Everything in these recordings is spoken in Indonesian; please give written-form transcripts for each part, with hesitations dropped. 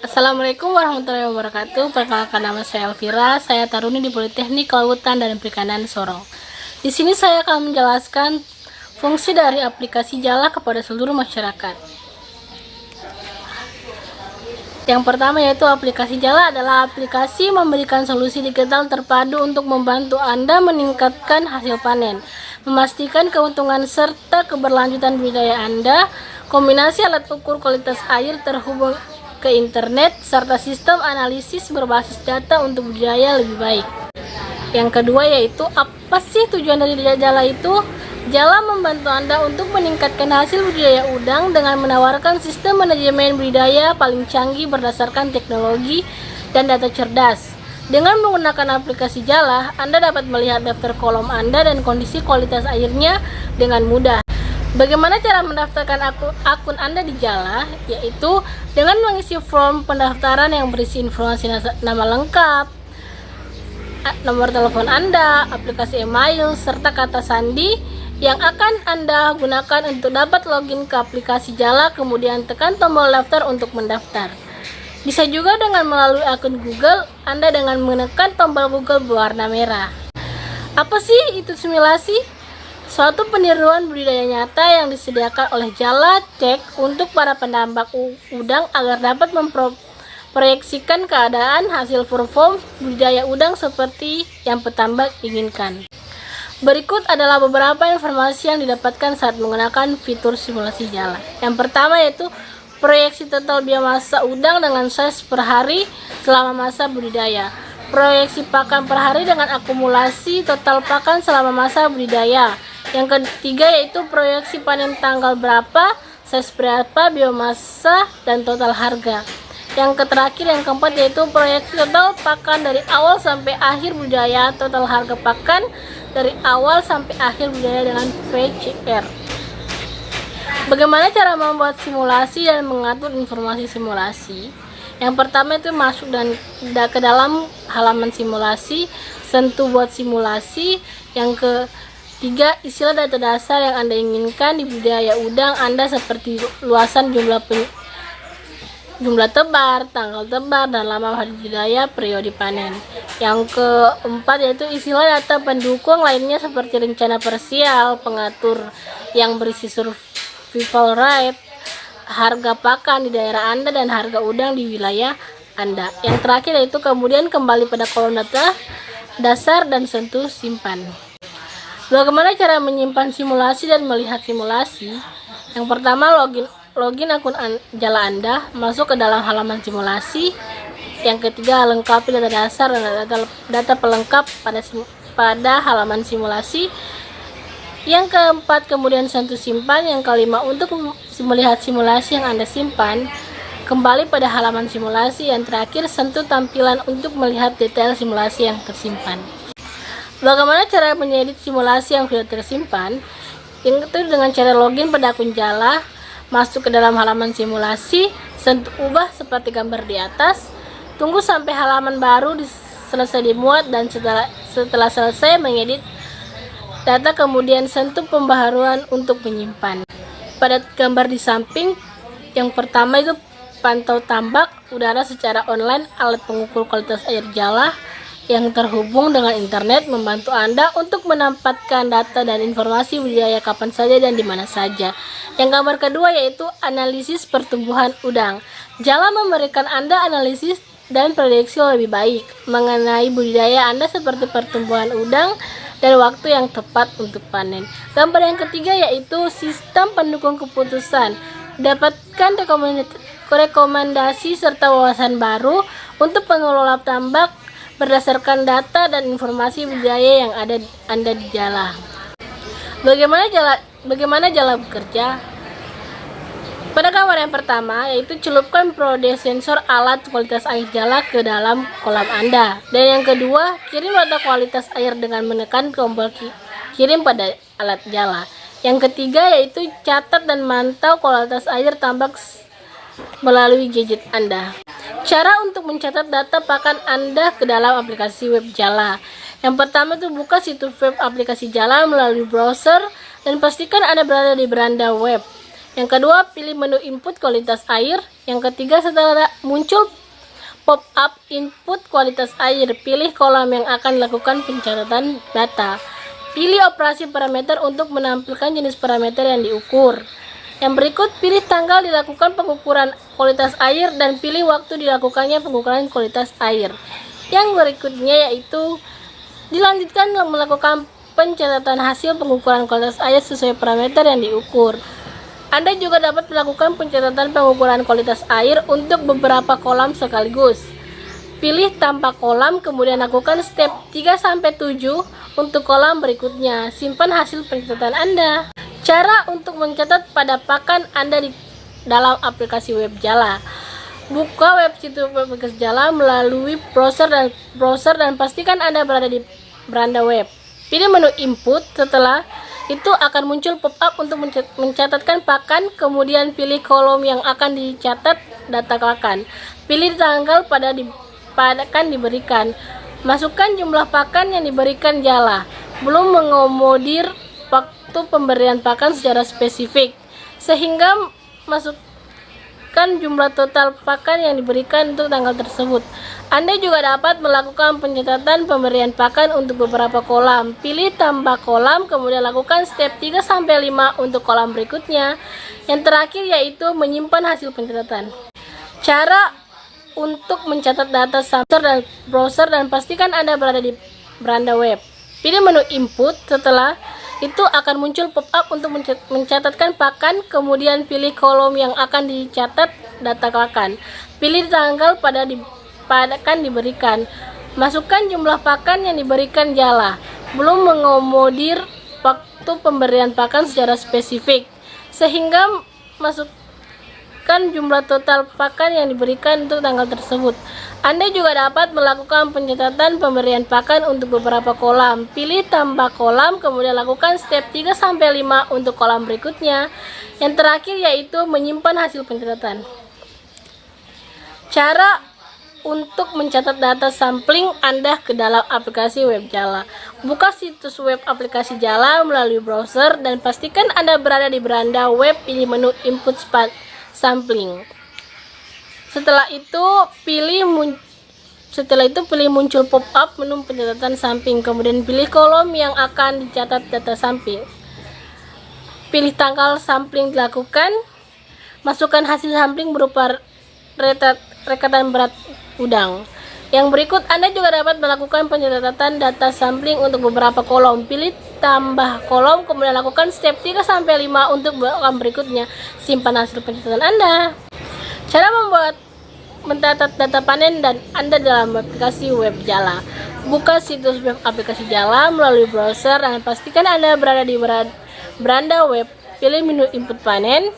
Assalamualaikum warahmatullahi wabarakatuh. Perkenalkan, nama saya Elvira. Saya taruni di Politeknik Kelautan dan Perikanan Sorong. Di sini saya akan menjelaskan fungsi dari aplikasi Jala kepada seluruh masyarakat. Yang pertama yaitu aplikasi Jala adalah aplikasi memberikan solusi digital terpadu untuk membantu Anda meningkatkan hasil panen, memastikan keuntungan serta keberlanjutan budidaya Anda. Kombinasi alat ukur kualitas air terhubung ke internet serta sistem analisis berbasis data untuk budidaya lebih baik. Yang kedua yaitu apa sih tujuan dari Jala itu? Jala membantu Anda untuk meningkatkan hasil budidaya udang dengan menawarkan sistem manajemen budidaya paling canggih berdasarkan teknologi dan data cerdas. Dengan menggunakan aplikasi Jala, Anda dapat melihat daftar kolom Anda dan kondisi kualitas airnya dengan mudah. Bagaimana cara mendaftarkan akun Anda di Jala? Yaitu dengan mengisi form pendaftaran yang berisi informasi nama lengkap, nomor telepon Anda, aplikasi email, serta kata sandi yang akan Anda gunakan untuk dapat login ke aplikasi Jala, kemudian tekan tombol daftar untuk mendaftar. Bisa juga dengan melalui akun Google, Anda dengan menekan tombol Google berwarna merah. Apa sih itu simulasi? Suatu peniruan budidaya nyata yang disediakan oleh Jala Cek untuk para penambak udang agar dapat memproyeksikan keadaan hasil perform budidaya udang seperti yang petambak inginkan. Berikut adalah beberapa informasi yang didapatkan saat menggunakan fitur simulasi Jala. Yang pertama yaitu proyeksi total biomasa udang dengan size per hari selama masa budidaya. Proyeksi pakan per hari dengan akumulasi total pakan selama masa budidaya. Yang ketiga yaitu proyeksi panen tanggal berapa, size berapa, biomasa, dan total harga. Yang terakhir, yang keempat yaitu proyeksi total pakan dari awal sampai akhir budidaya, total harga pakan dari awal sampai akhir budidaya dengan VCR. Bagaimana cara membuat simulasi dan mengatur informasi simulasi? Yang pertama itu masuk ke dalam halaman simulasi, sentuh buat simulasi. Yang ketiga, isilah data dasar yang Anda inginkan di budidaya udang Anda seperti luasan, jumlah tebar, tanggal tebar, dan lama hari budidaya, periode panen. Yang keempat yaitu isilah data pendukung lainnya seperti rencana parsial, pengatur yang berisi survival rate, harga pakan di daerah Anda, dan harga udang di wilayah Anda. Yang terakhir yaitu kemudian kembali pada kolom data dasar dan sentuh simpan. Bagaimana cara menyimpan simulasi dan melihat simulasi? Yang pertama, login akun Jala Anda, masuk ke dalam halaman simulasi. Yang ketiga, lengkapi data dasar dan data pelengkap pada halaman simulasi. Yang keempat, kemudian sentuh simpan. Yang kelima, untuk melihat simulasi yang Anda simpan, kembali pada halaman simulasi. Yang terakhir, sentuh tampilan untuk melihat detail simulasi yang tersimpan. Bagaimana cara mengedit simulasi yang sudah tersimpan? Yang itu dengan cara login pada akun Jala, masuk ke dalam halaman simulasi, sentuh ubah seperti gambar di atas, tunggu sampai halaman baru selesai dimuat, dan setelah selesai mengedit data, kemudian sentuh pembaharuan untuk menyimpan. Pada gambar di samping, yang pertama itu pantau tambak udara secara online. Alat pengukur kualitas air Jala yang terhubung dengan internet membantu Anda untuk menempatkan data dan informasi budidaya kapan saja dan di mana saja. Yang gambar kedua yaitu analisis pertumbuhan udang. Jala memberikan Anda analisis dan prediksi lebih baik mengenai budidaya Anda seperti pertumbuhan udang dan waktu yang tepat untuk panen. Gambar yang ketiga yaitu sistem pendukung keputusan. Dapatkan rekomendasi serta wawasan baru untuk pengelola tambak berdasarkan data dan informasi budidaya yang ada Anda di Jala. Bagaimana Jala bekerja? Pada gambar yang pertama yaitu celupkan Prode sensor alat kualitas air Jala ke dalam kolam Anda. Dan yang kedua, kirim data kualitas air dengan menekan tombol kirim pada alat Jala. Yang ketiga yaitu catat dan mantau kualitas air tambak melalui gadget Anda. Cara untuk mencatat data pakan Anda ke dalam aplikasi web Jala. Yang pertama itu buka situs web aplikasi Jala melalui browser dan pastikan Anda berada di beranda web. Yang kedua, pilih menu input kualitas air. Yang ketiga, setelah muncul input kualitas air, pilih kolom yang akan dilakukan pencatatan data. Pilih operasi parameter untuk menampilkan jenis parameter yang diukur. Yang berikut, pilih tanggal dilakukan pengukuran kualitas air dan pilih waktu dilakukannya pengukuran kualitas air. Yang berikutnya yaitu dilanjutkan melakukan pencatatan hasil pengukuran kualitas air sesuai parameter yang diukur. Anda juga dapat melakukan pencatatan pengukuran kualitas air untuk beberapa kolam sekaligus. Pilih tanpa kolam, kemudian lakukan step 3-7 untuk kolam berikutnya. Simpan hasil pencatatan Anda. Cara untuk mencatat pada pakan Anda di dalam aplikasi web Jala. Buka web situs aplikasi Jala melalui browser dan pastikan Anda berada di beranda web. Pilih menu input, setelah itu akan muncul pop-up untuk mencatatkan pakan, kemudian pilih kolom yang akan dicatat data pakan. Pilih tanggal pada pakan diberikan. Masukkan jumlah pakan yang diberikan Jala. Belum mengakomodir waktu pemberian pakan secara spesifik, sehingga masukkan jumlah total pakan yang diberikan untuk tanggal tersebut. Anda juga dapat melakukan pencatatan pemberian pakan untuk beberapa kolam. Pilih tambah kolam, kemudian lakukan step 3-5 untuk kolam berikutnya. Yang terakhir yaitu menyimpan hasil pencatatan. Cara untuk mencatat data sampel dan browser dan pastikan Anda berada di beranda web. Pilih menu input, setelah itu akan muncul pop-up untuk mencatatkan pakan, kemudian pilih kolom yang akan dicatat data pakan. Pilih tanggal pada pakan diberikan. Masukkan jumlah pakan yang diberikan Jala. Belum mengakomodir waktu pemberian pakan secara spesifik, sehingga masukkan jumlah total pakan yang diberikan untuk tanggal tersebut. Anda juga dapat melakukan pencatatan pemberian pakan untuk beberapa kolam. Pilih tambah kolam, kemudian lakukan step 3-5 untuk kolam berikutnya. Yang terakhir yaitu menyimpan hasil pencatatan. Cara untuk mencatat data sampling Anda ke dalam aplikasi web Jala. Buka situs web aplikasi Jala melalui browser dan pastikan Anda berada di beranda web. Pilih menu input sampling. Setelah itu pilih muncul pop-up menu pencatatan sampling, kemudian pilih kolom yang akan dicatat data sampling. Pilih tanggal sampling dilakukan. Masukkan hasil sampling berupa rekatan berat udang. Yang berikut, Anda juga dapat melakukan pencatatan data sampling untuk beberapa kolom. Pilih tambah kolom, kemudian lakukan step 3-5 untuk kolom berikutnya. Simpan hasil pencatatan Anda. Cara mencatat data panen dan Anda dalam aplikasi web Jala. Buka situs web aplikasi Jala melalui browser dan pastikan Anda berada di beranda web. Pilih menu input panen.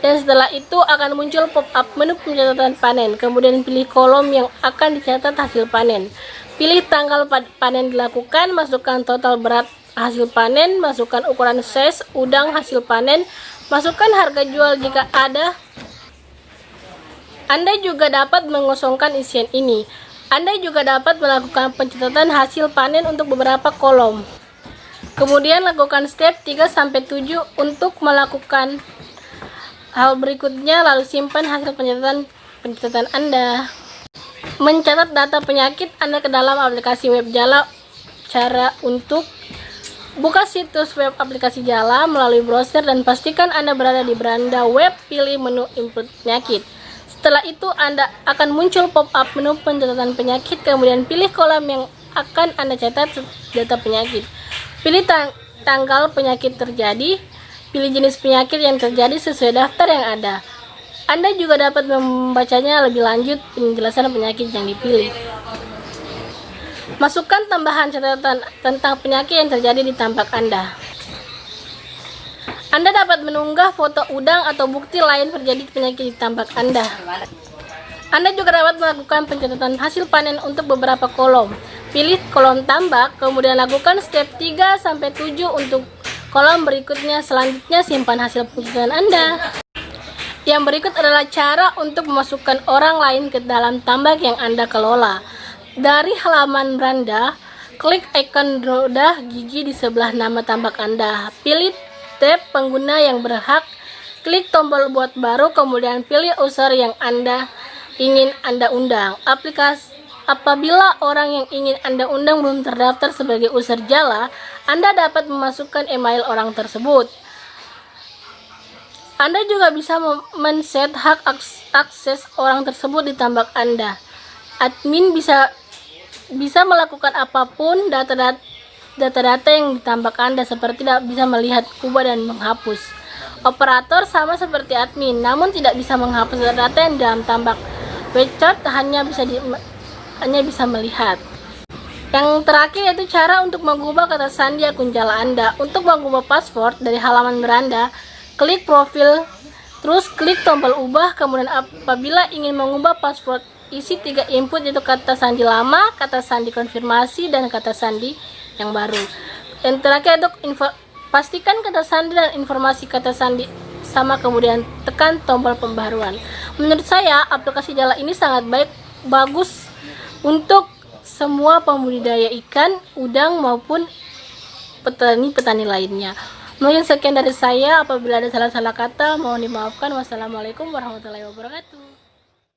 Dan setelah itu akan muncul pop-up menu pencatatan panen. Kemudian pilih kolom yang akan dicatat hasil panen. Pilih tanggal panen dilakukan, masukkan total berat hasil panen, masukkan ukuran size udang hasil panen, masukkan harga jual jika ada. Anda juga dapat mengosongkan isian ini. Anda juga dapat melakukan pencatatan hasil panen untuk beberapa kolom. Kemudian lakukan step 3-7 untuk melakukan hal berikutnya, lalu simpan hasil pencatatan Anda. Mencatat data penyakit Anda ke dalam aplikasi web Jala. Cara untuk buka situs web aplikasi Jala melalui browser dan pastikan Anda berada di beranda web. Pilih menu input penyakit. Setelah itu Anda akan muncul pop-up menu pencatatan penyakit, kemudian pilih kolom yang akan Anda catat data penyakit. Pilih tanggal penyakit terjadi. Pilih jenis penyakit yang terjadi sesuai daftar yang ada. Anda juga dapat membacanya lebih lanjut penjelasan penyakit yang dipilih. Masukkan tambahan catatan tentang penyakit yang terjadi di tampak Anda. Anda dapat mengunggah foto udang atau bukti lain terjadi penyakit di tampak Anda. Anda juga dapat melakukan pencatatan hasil panen untuk beberapa kolom. Pilih kolom tambak, kemudian lakukan step 3-7 untuk kolom berikutnya. Selanjutnya simpan hasil pencatatan Anda. Yang berikut adalah cara untuk memasukkan orang lain ke dalam tambak yang Anda kelola. Dari halaman beranda, klik ikon roda gigi di sebelah nama tambak Anda. Pilih tab pengguna yang berhak, klik tombol buat baru, kemudian pilih user yang ingin Anda undang. Apabila orang yang ingin Anda undang belum terdaftar sebagai user jala, Anda dapat memasukkan email orang tersebut. Anda juga bisa men-set hak akses orang tersebut di tambak Anda. Admin bisa melakukan apapun data-data yang ditambak Anda, seperti tidak bisa melihat, ubah, dan menghapus. Operator sama seperti admin, namun tidak bisa menghapus data yang dalam tambak. Webchat hanya bisa melihat. Yang terakhir yaitu cara untuk mengubah kata sandi akun jala Anda. Untuk mengubah password dari halaman beranda, klik profil, terus klik tombol ubah. Kemudian apabila ingin mengubah password, isi 3 input, yaitu kata sandi lama, kata sandi konfirmasi, dan kata sandi yang baru. Yang terakhir untuk pastikan kata sandi dan informasi kata sandi sama, kemudian tekan tombol pembaruan. Menurut saya aplikasi jala ini sangat bagus untuk semua pembudidaya ikan, udang maupun petani lainnya. Mungkin sekian dari saya. Apabila ada salah-salah kata mohon dimaafkan. Wassalamualaikum warahmatullahi wabarakatuh.